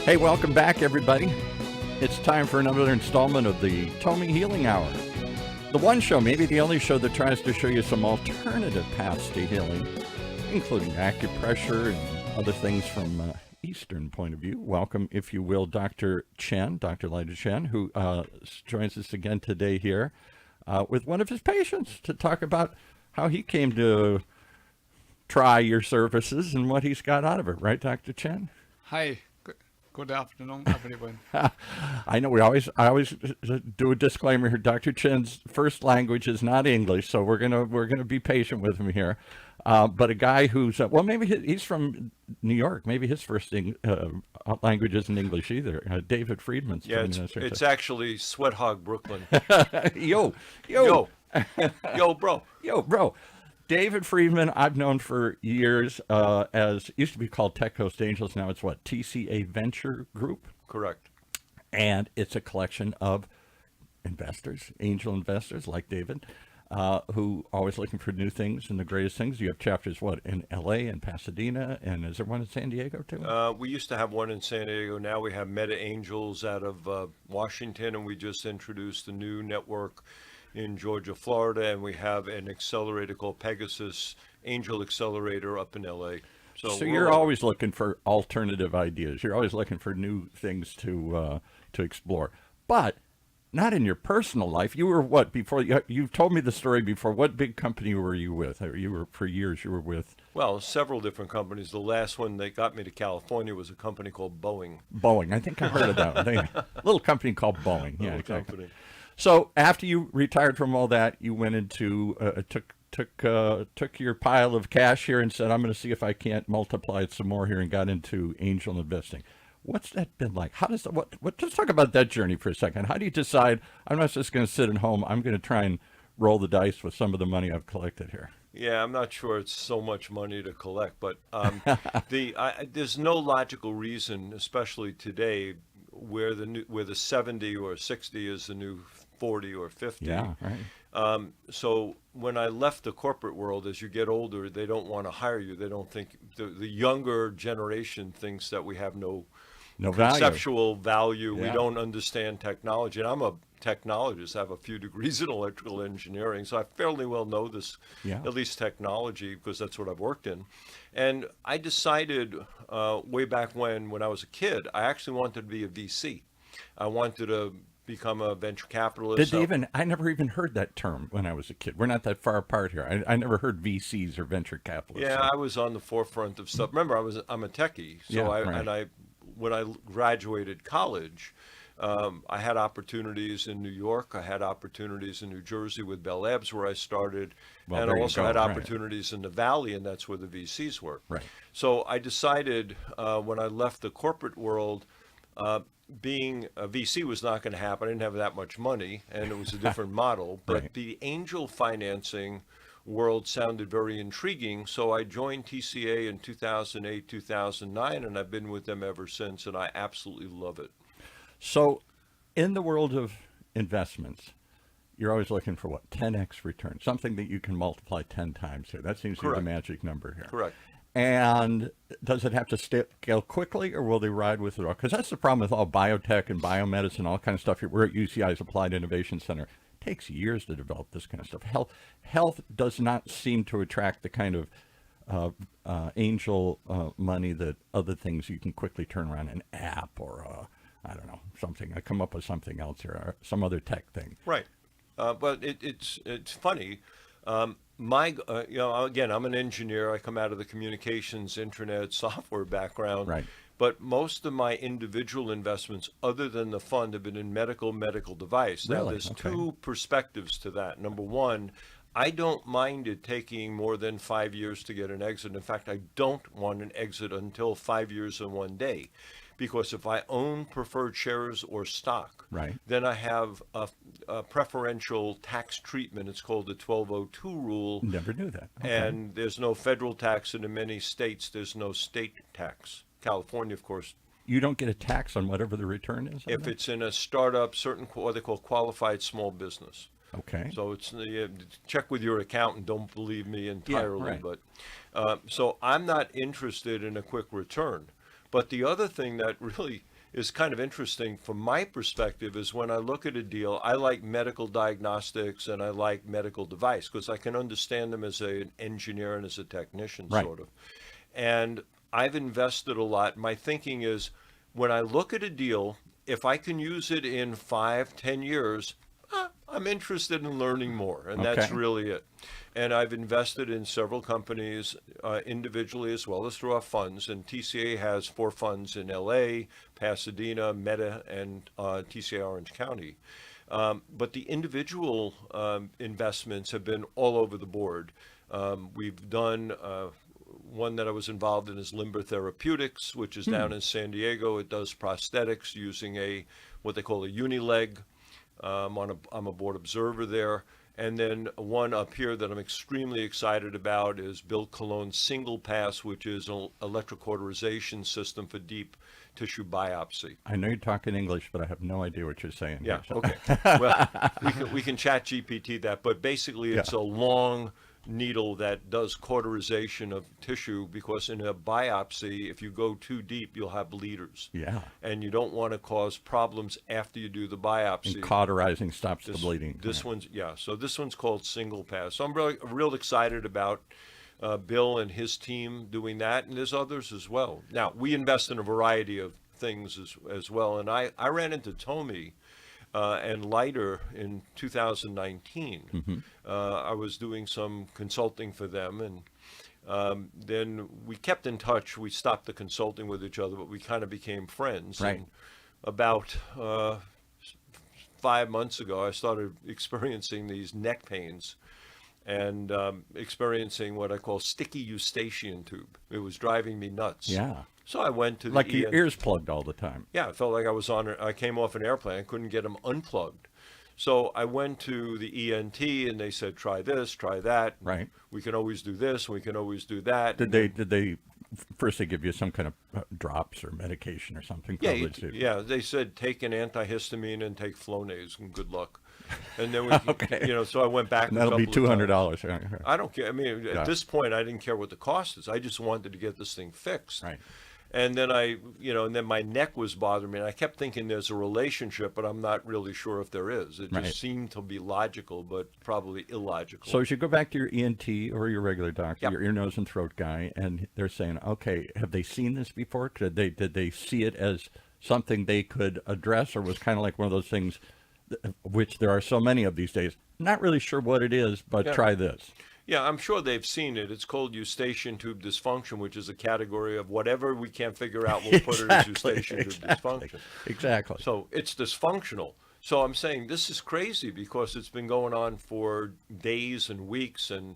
Hey, welcome back, everybody. It's time for another installment of the TOMII Healing Hour. The one show, maybe the only show, that tries to show you some alternative paths to healing, including acupressure and other things from Eastern point of view. Welcome, if you will, Dr. Chen, Dr. Lida Chen, who joins us again today here with one of his patients to talk about how he came to try your services and what he's got out of it. Right, Dr. Chen? Hi. Good afternoon, everyone. I know I always do a disclaimer here. Dr. Chen's first language is not English, so we're gonna be patient with him here. But a guy who's well, maybe he's from New York. Maybe his first language isn't English either. David Friedman's. Yeah, it's actually Sweat Hog Brooklyn. yo, bro. David Friedman, I've known for years as used to be called Tech Coast Angels. Now it's what, TCA Venture Group? Correct. And it's a collection of investors, angel investors like David, who are always looking for new things and the greatest things. You have chapters, what, in LA and Pasadena, and is there one in San Diego too? We used to have one in San Diego. Now we have Meta Angels out of Washington, and we just introduced a new network in Georgia, Florida, and we have an accelerator called Pegasus Angel Accelerator up in LA. So you're always looking for alternative ideas. You're always looking for new things to explore, but not in your personal life. You were what before? You've told me the story before. What big company were you with? You were for years. You were with several different companies. The last one that got me to California was a company called Boeing. Boeing. I think I heard of that one. A little company called Boeing. Yeah, exactly. Company. So after you retired from all that, you went into took your pile of cash here and said, "I'm going to see if I can't multiply it some more here," and got into angel investing. What's that been like? How does what? Let's talk about that journey for a second. How do you decide I'm not just going to sit at home? I'm going to try and roll the dice with some of the money I've collected here. Yeah, I'm not sure it's so much money to collect, but there's no logical reason, especially today, where the 70 or 60 is the new 40 or 50. Yeah, right. So when I left the corporate world, as you get older, they don't want to hire you. They don't think the younger generation thinks that we have no conceptual value. Yeah. We don't understand technology. And I'm a technologist. I have a few degrees in electrical engineering, so I fairly well know this, at least technology, because that's what I've worked in. And I decided way back when I was a kid, I actually wanted to be a VC. I wanted to become a venture capitalist. I never even heard that term when I was a kid. We're not that far apart here. I never heard VCs or venture capitalists. Yeah, I was on the forefront of stuff. Remember, I'm a techie, so when I graduated college, I had opportunities in New York. I had opportunities in New Jersey with Bell Labs, where I started, and I also had opportunities in the Valley, and that's where the VCs were. Right. So I decided when I left the corporate world, being a VC was not going to happen. I didn't have that much money, and it was a different model. But the angel financing world sounded very intriguing, so I joined TCA in 2008, 2009, and I've been with them ever since, and I absolutely love it. So in the world of investments, you're always looking for what? 10x return, something that you can multiply 10 times here. That seems to be the magic number here. Correct. And does it have to scale quickly, or will they ride with it all? Because that's the problem with all biotech and biomedicine, all kind of stuff. We're at UCI's Applied Innovation Center. It takes years to develop this kind of stuff. Health does not seem to attract the kind of angel money that other things you can quickly turn around, an app or I don't know, something. I come up with something else here, or some other tech thing. Right. But it's funny. Again, I'm an engineer. I come out of the communications, internet, software background. Right. But most of my individual investments, other than the fund, have been in medical device. Now, there's two perspectives to that. Number one, I don't mind it taking more than 5 years to get an exit. In fact, I don't want an exit until 5 years and 1 day. Because if I own preferred shares or stock, then I have a preferential tax treatment. It's called the 1202 rule. Never knew that. And there's no federal tax, and in many states, there's no state tax. California, of course. You don't get a tax on whatever the return is? If it's in a startup, what they call qualified small business. Okay. So it's check with your accountant. Don't believe me entirely. But so I'm not interested in a quick return. But the other thing that really is kind of interesting from my perspective is when I look at a deal, I like medical diagnostics and I like medical device because I can understand them as an engineer and as a technician, Right. sort of. And I've invested a lot. My thinking is when I look at a deal, if I can use it in 5, 10 years, I'm interested in learning more, and that's Okay. really it. And I've invested in several companies individually as well as through our funds. And TCA has 4 funds in LA, Pasadena, Meta, and TCA Orange County. But the individual investments have been all over the board. We've done one that I was involved in is Limber Therapeutics, which is down in San Diego. It does prosthetics using what they call a unileg. I'm a board observer there. And then one up here that I'm extremely excited about is Bill Cologne's Single Pass, which is an electrocauterization system for deep tissue biopsy. I know you're talking English, but I have no idea what you're saying. Yeah, okay. Well, we can chat GPT that, but basically it's a long needle that does cauterization of tissue because in a biopsy, if you go too deep, you'll have bleeders. Yeah. And you don't want to cause problems after you do the biopsy. And cauterizing stops the bleeding. This one's, so this one's called Single Pass. So I'm real excited about Bill and his team doing that, and there's others as well. Now, we invest in a variety of things as well, and I ran into TOMII and Lighter in 2019. I was doing some consulting for them, and then we kept in touch. We stopped the consulting with each other, but we kind of became friends. Right. And about 5 months ago, I started experiencing these neck pains and experiencing what I call sticky eustachian tube. It was driving me nuts. Yeah. So I went to the Like your ears plugged all the time. Yeah, I felt like I came off an airplane. I couldn't get them unplugged. So I went to the ENT and they said, try this, try that. Right. We can always do this. We can always do that. Did they first they give you some kind of drops or medication or something? Yeah, they said take an antihistamine and take Flonase and good luck. And then we, so I went back. And that'll be $200. I don't care. I mean, at this point, I didn't care what the cost is. I just wanted to get this thing fixed. Right. And then and then my neck was bothering me. And I kept thinking there's a relationship, but I'm not really sure if there is. It just seemed to be logical, but probably illogical. So as you go back to your ENT or your regular doctor, Yep. your ear, nose, and throat guy, and they're saying, okay, have they seen this before? Did they see it as something they could address, or was kind of like one of those things, which there are so many of these days, not really sure what it is, but try this. Yeah, I'm sure they've seen it. It's called eustachian tube dysfunction, which is a category of whatever we can't figure out, we'll put it as eustachian tube dysfunction. Exactly. So it's dysfunctional. So I'm saying this is crazy because it's been going on for days and weeks, and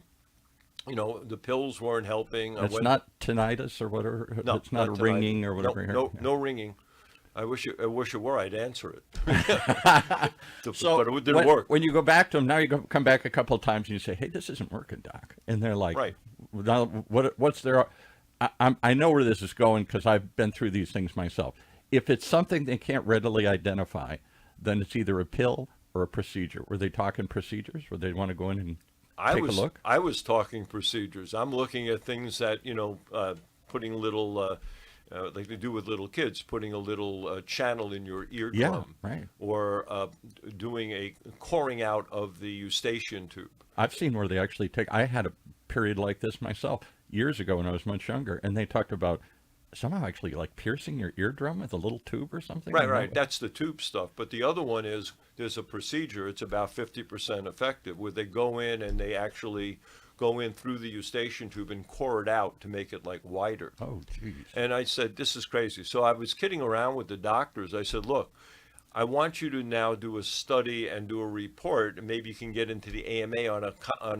the pills weren't helping. It's not tinnitus or whatever. No, it's not a tinnitus. ringing or whatever. No ringing. I wish it were. I'd answer it. So but it didn't work. When you go back to them, now you come back a couple of times and you say, hey, this isn't working, Doc. And they're like, Right. Now, what's their... I know where this is going because I've been through these things myself. If it's something they can't readily identify, then it's either a pill or a procedure. Were they talking procedures? Where they want to go in and take a look? I was talking procedures. I'm looking at things that, putting little... like they do with little kids, putting a little channel in your eardrum, right. Or doing a coring out of the eustachian tube. I've seen where they actually I had a period like this myself years ago when I was much younger, and they talked about somehow actually like piercing your eardrum with a little tube or something. Right. That's the tube stuff. But the other one is there's a procedure. It's about 50% effective, where they go in and they actually go in through the eustachian tube and core it out to make it like wider. Oh, geez. And I said, this is crazy. So I was kidding around with the doctors. I said, look, I want you to now do a study and do a report, and maybe you can get into the AMA on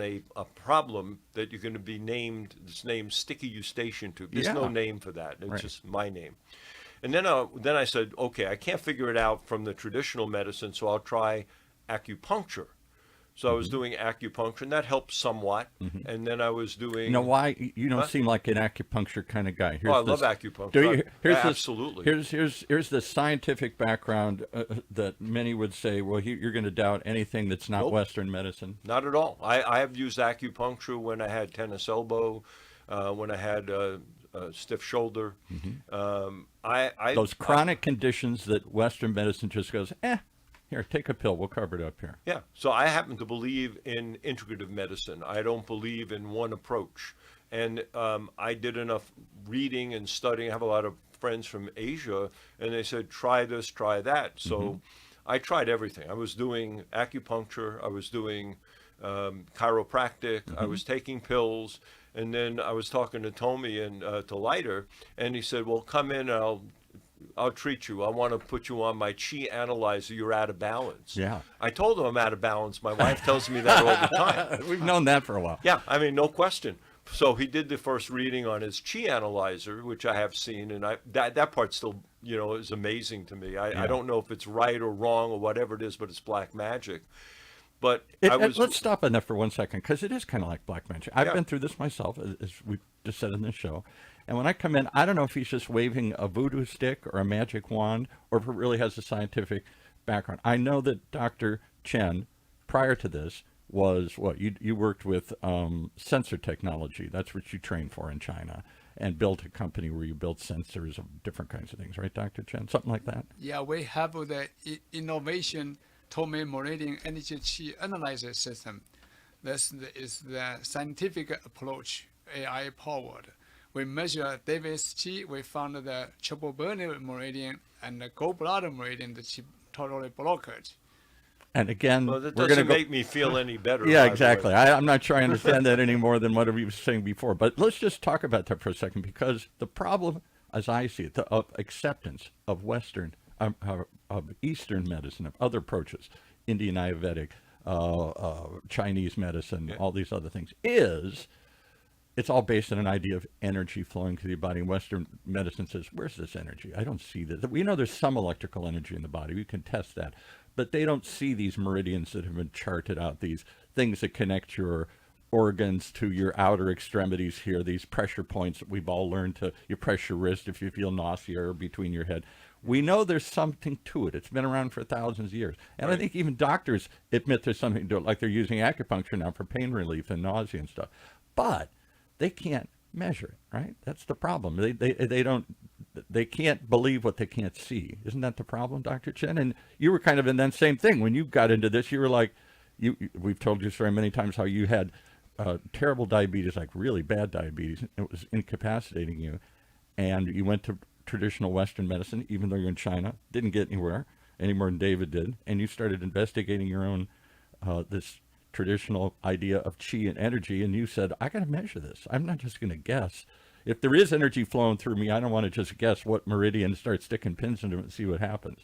a problem that you're going to be named. It's named sticky eustachian tube. There's no name for that. It's just my name. And then I said, okay, I can't figure it out from the traditional medicine, so I'll try acupuncture. So I was doing acupuncture, and that helped somewhat. And then I was doing... Why? You don't seem like an acupuncture kind of guy. I love acupuncture. Do you? Absolutely. Here's the scientific background that many would say, well, you're going to doubt anything that's not Western medicine. Not at all. I have used acupuncture when I had tennis elbow, when I had stiff shoulder. Those chronic conditions that Western medicine just goes, here, take a pill. We'll cover it up here. Yeah. So I happen to believe in integrative medicine. I don't believe in one approach. And I did enough reading and studying. I have a lot of friends from Asia, and they said, try this, try that. So I tried everything. I was doing acupuncture. I was doing chiropractic. I was taking pills. And then I was talking to TOMII and to Leiter, and he said, well, come in and I'll treat you. I want to put you on my chi analyzer. You're out of balance. Yeah. I told him I'm out of balance. My wife tells me that all the time. We've known that for a while. Yeah, I mean, no question. So he did the first reading on his chi analyzer, which I have seen, and that part still, is amazing to me. I don't know if it's right or wrong or whatever it is, but it's black magic. But let's stop on that for 1 second, because it is kind of like black magic. I've been through this myself, as we just said in this show. And when I come in, I don't know if he's just waving a voodoo stick or a magic wand, or if it really has a scientific background. I know that Dr. Chen, prior to this, was you worked with sensor technology. That's what you trained for in China, and built a company where you built sensors of different kinds of things, right, Dr. Chen? Something like that? Yeah, we have the innovation TOMII meridian energy chi analyzer system. This is the scientific approach, AI powered. We measure Davis chi. We found the triple burning meridian and the gallbladder meridian, the chi totally blockage. And again, well, that we're doesn't going to make me feel any better. Yeah, exactly. I'm not sure I understand that any more than what we were saying before. But let's just talk about that for a second, because the problem, as I see it, of acceptance of Western, of Eastern medicine, of other approaches, Indian Ayurvedic, Chinese medicine, all these other things, is it's all based on an idea of energy flowing through the body. And Western medicine says, where's this energy? I don't see that. We know there's some electrical energy in the body. We can test that. But they don't see these meridians that have been charted out, these things that connect your organs to your outer extremities here, these pressure points that we've all learned to, you press your wrist if you feel nausea or between your head. We know there's something to it. It's been around for thousands of years. And I think even doctors admit there's something to it, like they're using acupuncture now for pain relief and nausea and stuff. But they can't measure it, right? That's the problem. They can't believe what they can't see. Isn't that the problem, Dr. Chen? And you were kind of in that same thing. When you got into this, you were like, we've told you so many times how you had terrible diabetes, like really bad diabetes. It was incapacitating you. And you went to traditional Western medicine, even though you're in China, didn't get anywhere any more than David did. And you started investigating your own, this traditional idea of chi and energy, and you said, I got to measure this. I'm not just going to guess. If there is energy flowing through me, I don't want to just guess what meridian, start sticking pins into it and see what happens.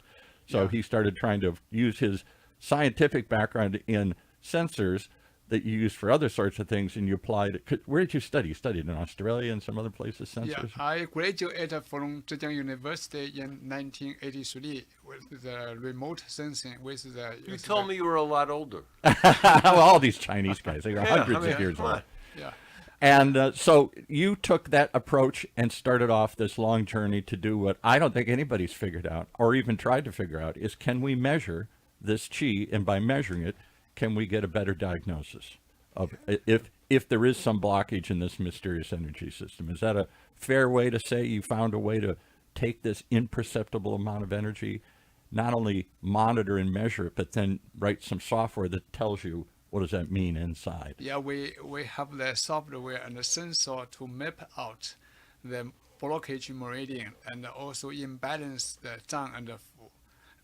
So he started trying to use his scientific background in sensors that you use for other sorts of things, and you applied it. Where did you study? You studied in Australia and some other places, sensors? Yeah, I graduated from Zhejiang University in 1983 with the remote sensing with the... You told me you were a lot older. Well, all these Chinese guys, they are hundreds of years old. Yeah. And so you took that approach and started off this long journey to do what I don't think anybody's figured out or even tried to figure out, is can we measure this chi, and by measuring it, can we get a better diagnosis of if there is some blockage in this mysterious energy system? Is that a fair way to say you found a way to take this imperceptible amount of energy, not only monitor and measure it, but then write some software that tells you what does that mean inside? Yeah, we have the software and the sensor to map out the blockage meridian and also imbalance the Zhang and the Fu.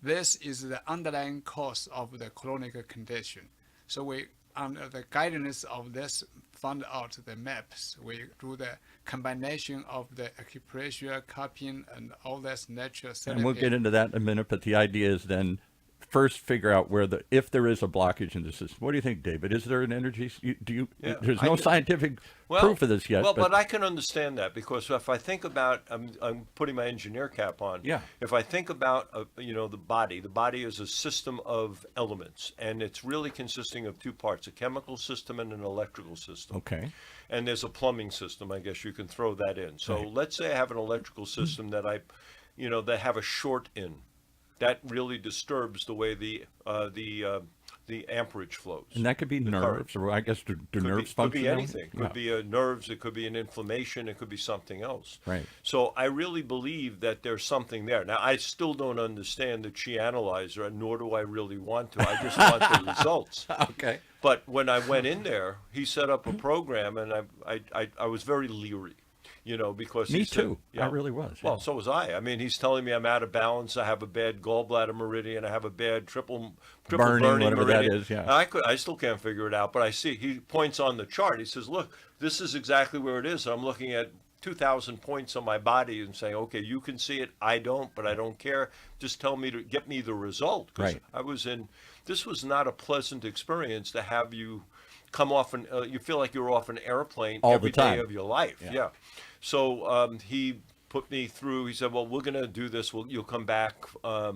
This is the underlying cause of the chronic condition. So we, under the guidance of this, found out the maps. We do the combination of the acupressure, cupping, and all this natural therapy. And we'll get into that in a minute, but the idea is then first figure out if there is a blockage in the system. What do you think, David? Is there an energy? There's no scientific proof of this yet. Well, but I can understand that, because if I think about, I'm putting my engineer cap on. Yeah. If I think about, the body is a system of elements, and it's really consisting of two parts: a chemical system and an electrical system. Okay. And there's a plumbing system. I guess you can throw that in. So let's say I have an electrical system that that have a short in. That really disturbs the way the the amperage flows. And that could be nerves, or I guess do nerves function? Could be anything. Yeah. Could be nerves. It could be an inflammation. It could be something else. Right. So I really believe that there's something there. Now, I still don't understand the Qi analyzer, nor do I really want to. I just want the results. Okay. But when I went in there, he set up a program, and I was very leery. Because Me he said, too. I really was. Well, so was I. I mean, he's telling me I'm out of balance. I have a bad gallbladder meridian. I have a bad triple burning whatever meridian. that is. Yeah. And I still can't figure it out. But I see he points on the chart. He says, "Look, this is exactly where it is." I'm looking at 2,000 points on my body and saying, "Okay, you can see it. I don't, but I don't care. Just tell me to get me the result." 'Cause Right. This was not a pleasant experience to have you come off you feel like you're off an airplane All every the time. day of your life. Yeah. So he put me through. He said, "Well, we're going to do this. You'll come back, a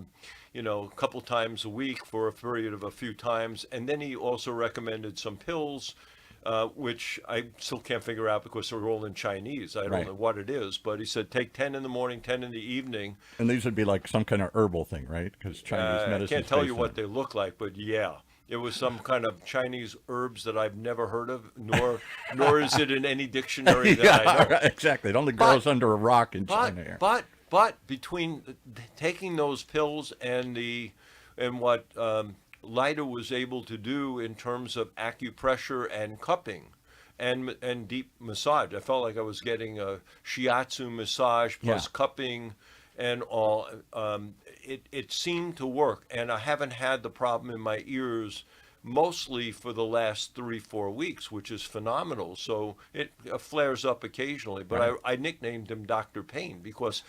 couple times a week for a period of a few times." And then he also recommended some pills, which I still can't figure out because they're all in Chinese. I don't know what it is, but he said take 10 in the morning, 10 in the evening. And these would be like some kind of herbal thing, right? Because Chinese medicine. I can't tell you what they look like, but yeah. It was some kind of Chinese herbs that I've never heard of, nor is it in any dictionary that I know. Exactly. It only grows under a rock in China. But between taking those pills and what Leiter was able to do in terms of acupressure and cupping and deep massage, I felt like I was getting a shiatsu massage plus cupping and all. It seemed to work, and I haven't had the problem in my ears mostly for the last 3-4 weeks, which is phenomenal. So it flares up occasionally, but I nicknamed him Dr. Pain because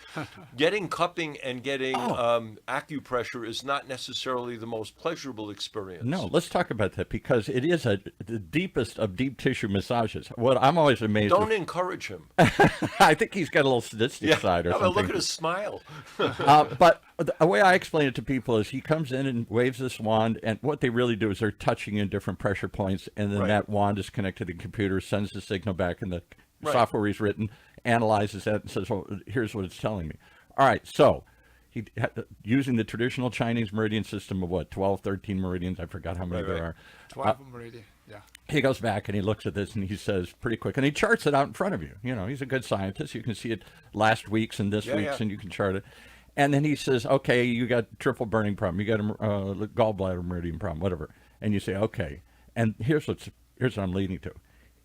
getting cupping and getting acupressure is not necessarily the most pleasurable experience. No, let's talk about that because it is the deepest of deep tissue massages. What I'm always amazed. Don't encourage him. I think he's got a little sadistic side or something. Look at his smile. But the way I explain it to people is he comes in and waves this wand, and what they really do is they're touching in different pressure points, and then that wand is connected to the computer, sends the signal back, and the software he's written analyzes that and says, "Oh, here's what it's telling me." All right, so he using the traditional Chinese meridian system of what, 12, 13 meridians? I forgot how many there are. 12 meridian, yeah. He goes back and he looks at this and he says pretty quick, and he charts it out in front of you. He's a good scientist. You can see it last week's and this week's, and you can chart it. And then he says, "Okay, you got triple burning problem. You got a gallbladder meridian problem, whatever." And you say, "Okay." And here's what I'm leading to.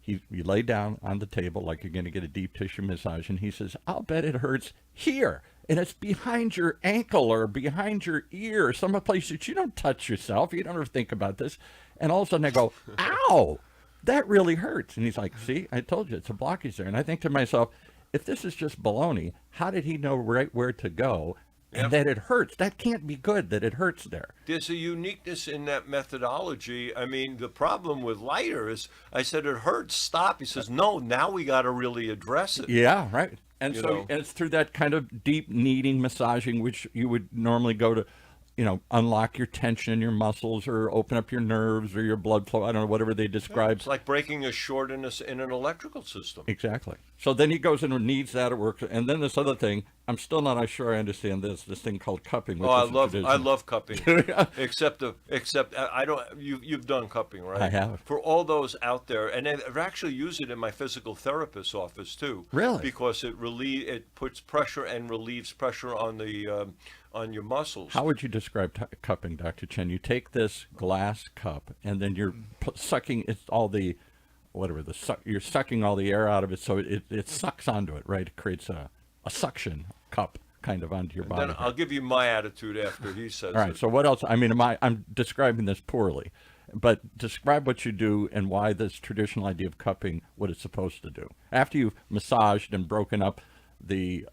You lay down on the table like you're going to get a deep tissue massage, and he says, "I'll bet it hurts here, and it's behind your ankle or behind your ear, some place that you don't touch yourself. You don't ever think about this." And all of a sudden I go, "Ow, that really hurts." And he's like, "See, I told you it's a blockage there." And I think to myself, if this is just baloney, how did he know right where to go? And that it hurts. That can't be good that it hurts there. There's a uniqueness in that methodology. I mean, the problem with Leiter is I said, "It hurts, stop." He says, "No, now we got to really address it." Yeah, right. And and it's through that kind of deep kneading massaging, which you would normally go to, unlock your tension in your muscles or open up your nerves or your blood flow. I don't know, whatever they describe. It's like breaking a short in an electrical system. Exactly. So then he goes in and kneads that, it works. And then this other thing, I'm still not sure I understand this thing called cupping. Which I love cupping. except I don't. You've done cupping, right? I have. For all those out there, and I've actually used it in my physical therapist's office too. Really? Because it puts pressure and relieves pressure on the on your muscles. How would you describe cupping, Dr. Chen? You take this glass cup and then you're sucking all the, you're sucking all the air out of it, so it sucks onto it, right? It creates a suction cup kind of onto your body. Then I'll give you my attitude after he says All right, so what else? I mean, I'm describing this poorly, but describe what you do and why this traditional idea of cupping, what it's supposed to do. After you've massaged and broken up the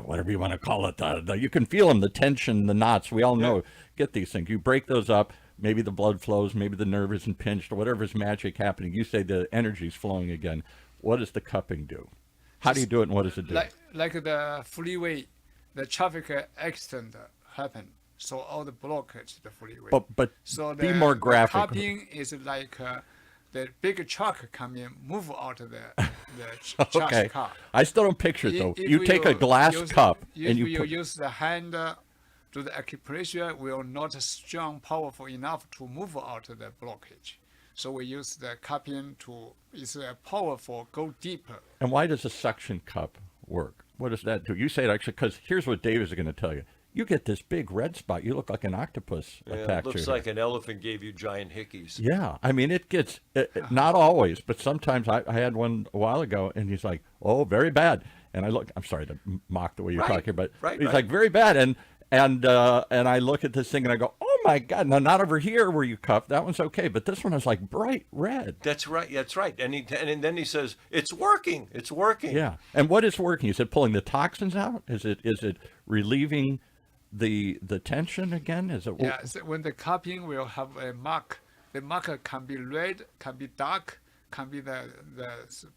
whatever you want to call it, you can feel them, the tension, the knots. We all know, get these things. You break those up, maybe the blood flows, maybe the nerve isn't pinched, or whatever's magic happening. You say the energy's flowing again. What does the cupping do? How do you do it, and what does it do? Like the freeway, the traffic accident happened, so all the blockage the freeway. But so be more graphic. The cupping is like the big truck come in, move out of the okay. car. I still don't picture it though. If You take a glass cup and you use the hand do the acupressure will not strong, powerful enough to move out the blockage. So we use the cupping to, it's powerful, go deeper. And why does a suction cup work? What does that do? You say it actually, because here's what Dave is going to tell you. You get this big red spot. You look like an octopus attacked you. It looks like an elephant gave you giant hickeys. Yeah. I mean, it gets, not always, but sometimes I had one a while ago, and he's like, oh, very bad. And I look, I'm sorry to mock the way you're talking, but he's like, very bad. And I look at this thing and I go, oh my God, no, not over here where you cup. That one's okay. But this one is like bright red. That's right. That's right. And then he says, it's working. It's working. Yeah. And what is working? Is it pulling the toxins out? Is it relieving the tension again? Is it? Yeah. So when the cupping will have a mark, the marker can be red, can be dark, can be the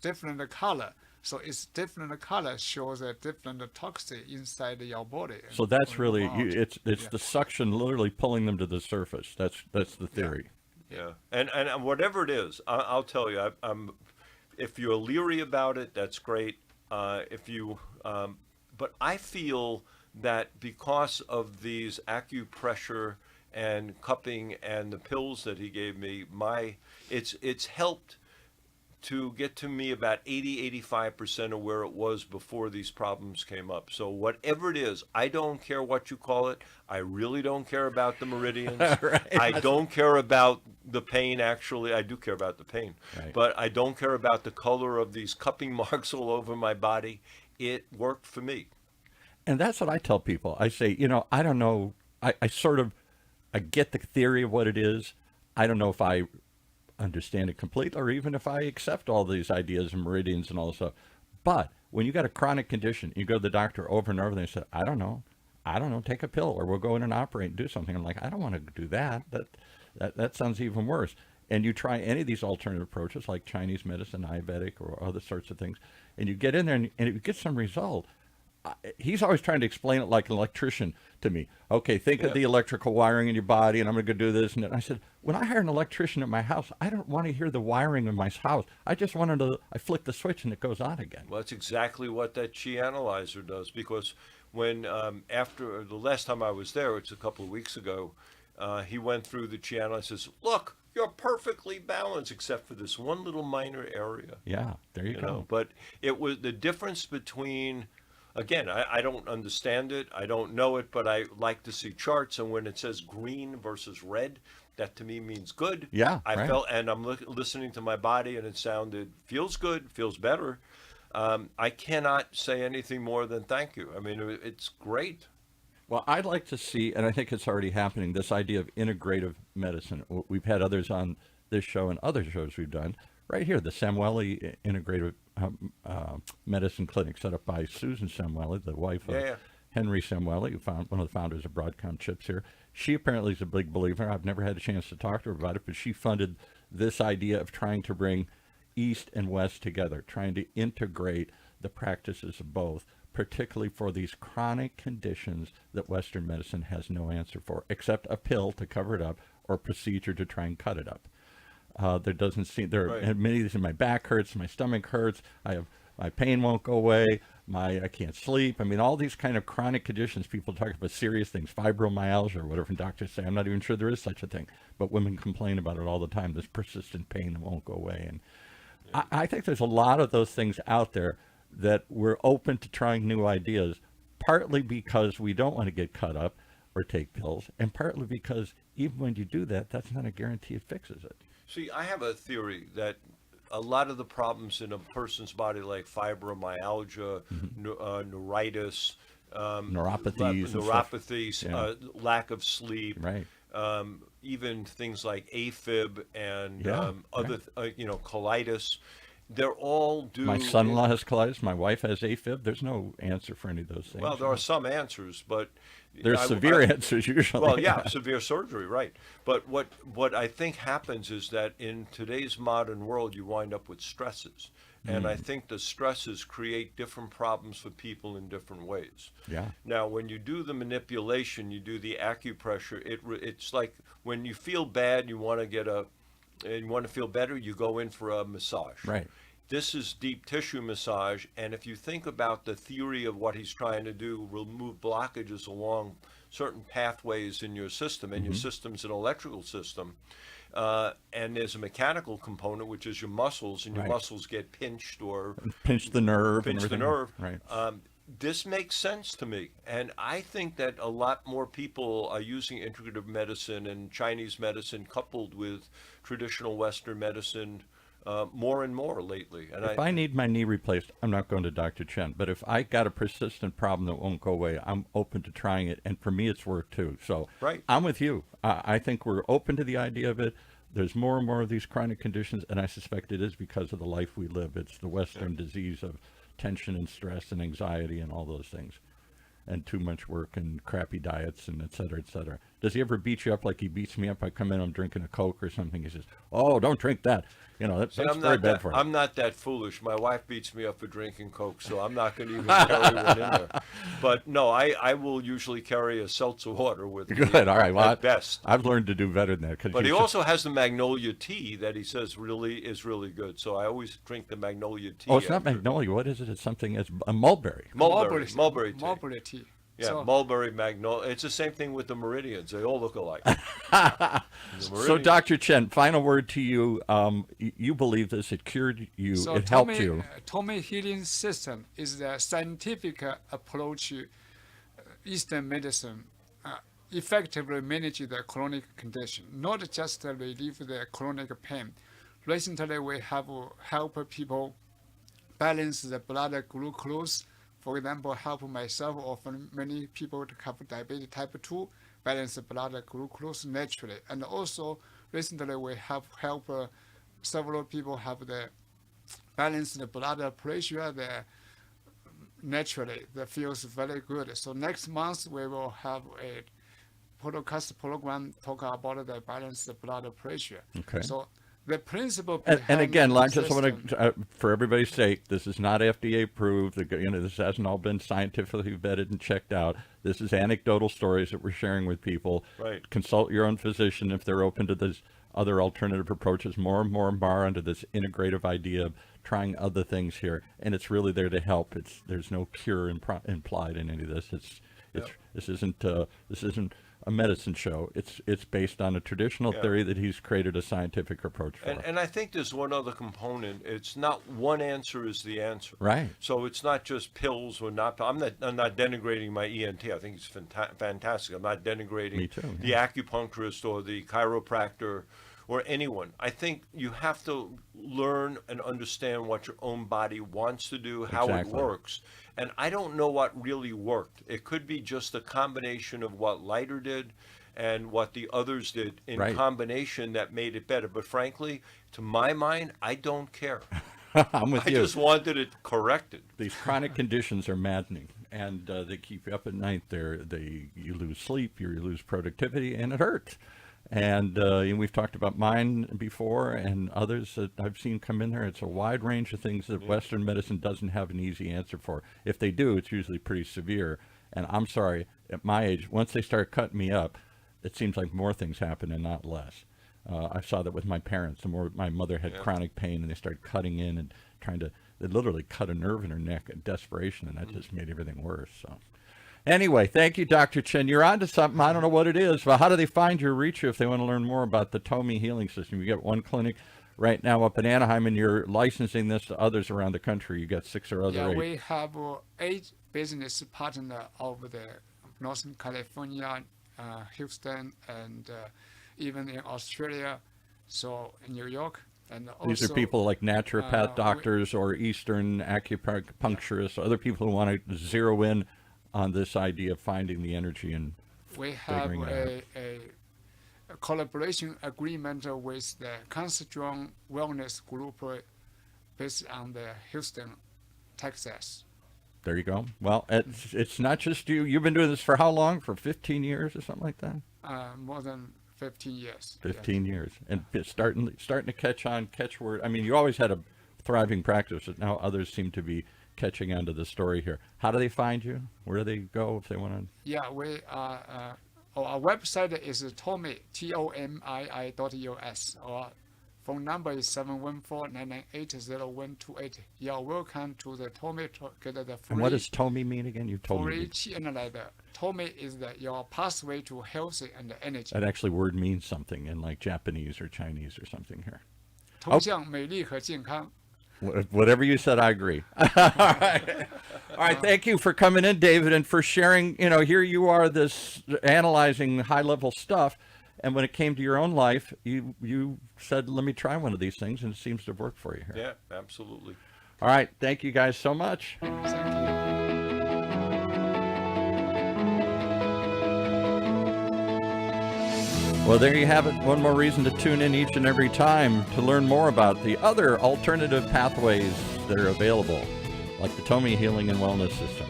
different color. So it's different color shows a different toxin inside your body. So that's really it's the suction literally pulling them to the surface. That's the theory. Yeah. And whatever it is, I'll tell you, if you're leery about it, that's great. But I feel that because of these acupressure and cupping and the pills that he gave me, it's helped to get to me about 80-85% of where it was before these problems came up. So whatever it is, I don't care what you call it. I really don't care about the meridians. Right. I don't care about the pain, actually. I do care about the pain. Right. But I don't care about the color of these cupping marks all over my body. It worked for me. And that's what I tell people. I say, I don't know. I get the theory of what it is. I don't know if I understand it completely, or even if I accept all these ideas and meridians and all this stuff. But when you got a chronic condition, you go to the doctor over and over, and they say, I don't know, take a pill, or we'll go in and operate and do something. I'm like, I don't want to do that. That sounds even worse. And you try any of these alternative approaches, like Chinese medicine, Ayurvedic, or other sorts of things, and you get in there and you get some result. He's always trying to explain it like an electrician to me. Okay, think of the electrical wiring in your body, and I'm going to go do this. And I said, when I hire an electrician at my house, I don't want to hear the wiring in my house. I just want I flick the switch and it goes on again. Well, that's exactly what that Qi analyzer does, because when after the last time I was there, it's a couple of weeks ago, he went through the Qi analyzer and says, look, you're perfectly balanced except for this one little minor area. Yeah, there you go. But it was the difference between... Again, I don't understand it. I don't know it, but I like to see charts. And when it says green versus red, that to me means good. Yeah, I felt, and I'm listening to my body, and it feels good, feels better. I cannot say anything more than thank you. I mean, it's great. Well, I'd like to see, and I think it's already happening, this idea of integrative medicine. We've had others on this show and other shows we've done. Right here, the Samueli Integrative Medicine Clinic, set up by Susan Samueli, the wife of Henry Samueli, one of the founders of Broadcom Chips here. She apparently is a big believer. I've never had a chance to talk to her about it, but she funded this idea of trying to bring East and West together, trying to integrate the practices of both, particularly for these chronic conditions that Western medicine has no answer for, except a pill to cover it up or a procedure to try and cut it up. There doesn't seem, are many of these, my back hurts, my stomach hurts, my pain won't go away, I can't sleep. I mean, all these kind of chronic conditions, people talk about serious things, fibromyalgia or whatever, and doctors say, I'm not even sure there is such a thing, but women complain about it all the time, this persistent pain that won't go away. And I think there's a lot of those things out there that we're open to trying new ideas, partly because we don't want to get cut up or take pills, and partly because even when you do that, that's not a guarantee it fixes it. See, I have a theory that a lot of the problems in a person's body, like fibromyalgia, neuritis, neuropathies, lack of sleep, even things like AFib and colitis, they're all due. My son-in-law has colitis. My wife has AFib. There's no answer for any of those things. Well, there are some answers, but there's severe answers usually. Well, yeah, severe surgery, right. But what I think happens is that in today's modern world, you wind up with stresses. And I think the stresses create different problems for people in different ways. Yeah. Now, when you do the manipulation, you do the acupressure, it's like when you feel bad, you want to feel better, you go in for a massage. Right. This is deep tissue massage, and if you think about the theory of what he's trying to do, remove blockages along certain pathways in your system, and your system's an electrical system, and there's a mechanical component, which is your muscles, and your muscles get pinched or pinch the nerve. pinch the nerve. Right. This makes sense to me, and I think that a lot more people are using integrative medicine and Chinese medicine coupled with traditional Western medicine more and more lately. And if I need my knee replaced, I'm not going to Dr. Chen. But if I got a persistent problem that won't go away, I'm open to trying it. And for me, it's worked too. So I'm with you. I think we're open to the idea of it. There's more and more of these chronic conditions, and I suspect it is because of the life we live. It's the Western disease of tension and stress and anxiety and all those things, and too much work and crappy diets and et cetera, et cetera. Does he ever beat you up like he beats me up? I come in, I'm drinking a Coke or something. He says, "Oh, don't drink that." You know, that's very bad for you. I'm not that foolish. My wife beats me up for drinking Coke, so I'm not going to even carry one in there. But no, I will usually carry a seltzer water with me. Good. All right. Well, at best. I've learned to do better than that. But he also has the magnolia tea that he says is really good. So I always drink the magnolia tea. Oh, it's not magnolia. What is it? It's something. It's a mulberry. Mulberry tea. Mulberry tea. Yeah, so, mulberry, magnolia. It's the same thing with the meridians. They all look alike. So, Dr. Chen, final word to you. You believe this. It cured you. So it helped you. TOMII healing system is the scientific approach Eastern medicine effectively manage the chronic condition, not just relieve the chronic pain. Recently, we have helped people balance the blood glucose. For example, help myself or many people to have diabetes type 2, balance the blood glucose naturally. And also, recently we have helped several people have the balance the blood pressure naturally. That feels very good. So next month we will have a podcast program talk about the balance the blood pressure. Okay. So the principle and again, I just want to, for everybody's sake, this is not FDA approved. This hasn't all been scientifically vetted and checked out. This is anecdotal stories that we're sharing with people. Right. Consult your own physician if they're open to this other alternative approaches. More and more into this integrative idea of trying other things here, and it's really there to help. There's no cure implied in any of this. This isn't a medicine show. It's based on a traditional theory that he's created a scientific approach for. And I think there's one other component. It's not one answer is the answer. Right. So it's not just pills or not. I'm not denigrating my ENT. I think it's fantastic. I'm not denigrating Me too, the acupuncturist or the chiropractor or anyone. I think you have to learn and understand what your own body wants to do, how it works. And I don't know what really worked. It could be just a combination of what Leiter did and what the others did in combination that made it better. But frankly, to my mind, I don't care. I'm with you. I just wanted it corrected. These chronic conditions are maddening, and they keep you up at night. You lose sleep, you lose productivity, and it hurts. And we've talked about mine before and others that I've seen come in there. It's a wide range of things that Western medicine doesn't have an easy answer for. If they do, it's usually pretty severe. And I'm sorry, at my age, once they start cutting me up, it seems like more things happen and not less. I saw that with my parents. The more my mother had chronic pain, and they started cutting in and they literally cut a nerve in her neck in desperation, and that just made everything worse. So. Anyway, thank you, Dr. Chen. You're on to something. I don't know what it is, but how do they find you or reach you if they want to learn more about the TOMII healing system? You got one clinic right now up in Anaheim, and you're licensing this to others around the country. You got 6 or other 8. Yeah, we have 8 business partners over the Northern California, Houston, and even in Australia, so in New York. And also, these are people like naturopath doctors or Eastern acupuncturists, other people who want to zero in on this idea of finding the energy and we have a collaboration agreement with the Constrong Wellness Group based on the Houston, Texas. There you go. Well, it's not just you. You've been doing this for how long? For 15 years or something like that? More than 15 years. 15 years. And it's starting to catch word. I mean, you always had a thriving practice, but now others seem to be catching on to the story here. How do they find you? Where do they go if they want to? Yeah, we our website is TOMII, TOMII.us, or Phone number is 714-998-0128. You're welcome to the TOMII to get the free. And what does TOMII mean again? You told me. Free Qi Analyzer. TOMII is your pathway to healthy and energy. That actually word means something in like Japanese or Chinese or something here. 通向美丽和健康。 Whatever you said, I agree. All right. All right. Thank you for coming in, David, and for sharing. You know, here you are, this analyzing high-level stuff, and when it came to your own life, you said, "Let me try one of these things," and it seems to have worked for you here. Yeah, absolutely. All right. Thank you guys so much. Thank you. Well, there you have it. One more reason to tune in each and every time to learn more about the other alternative pathways that are available, like the TOMII Healing and Wellness System.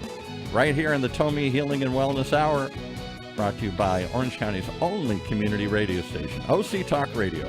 Right here in the TOMII Healing and Wellness Hour, brought to you by Orange County's only community radio station, OC Talk Radio.